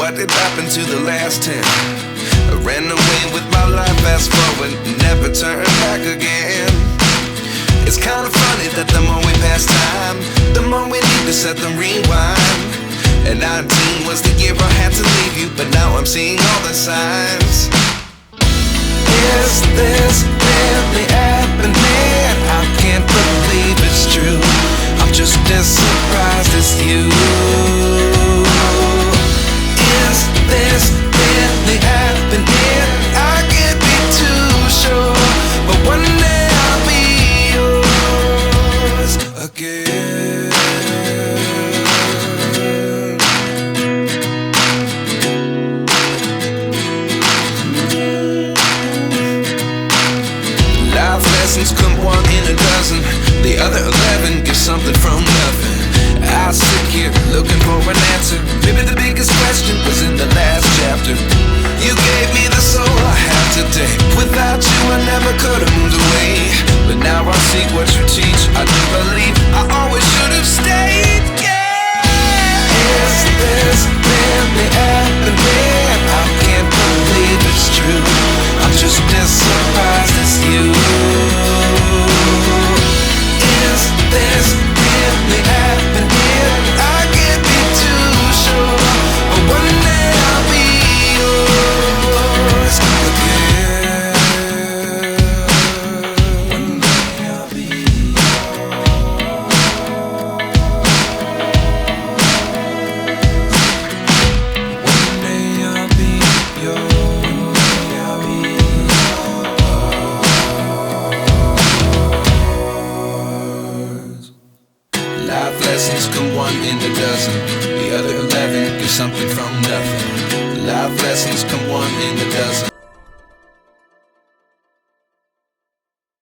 what did happen to the last 10? I ran away with my life, fast forward, never turn back again. It's kind of funny that the more we pass time, the more we need to set them rewind. And 19 was the year I had to leave you, but now I'm seeing all the signs. Is this really happening? I can't believe it's true. I'm just as surprised as you. Is this really happening? I can't be too sure, but one day I'll be yours again. Life lessons come one in a dozen. The other 11 get something from nothing. I sit here looking for an answer. Maybe the biggest question was in the last chapter. You gave me the soul I have today. Without you I never could have moved away. But now I see what you teach. I do believe I always should have stayed. Yeah. Is this really happening? I can't believe it's true. I'm just as surprised as you. Is this really happening? I can't be too sure, but one day I'll be yours again. One day I'll be yours. One day I'll be yours. One day I'll be yours. Life lessons come one in a dozen. The other 11 get something from nothing. Life lessons come one in a dozen.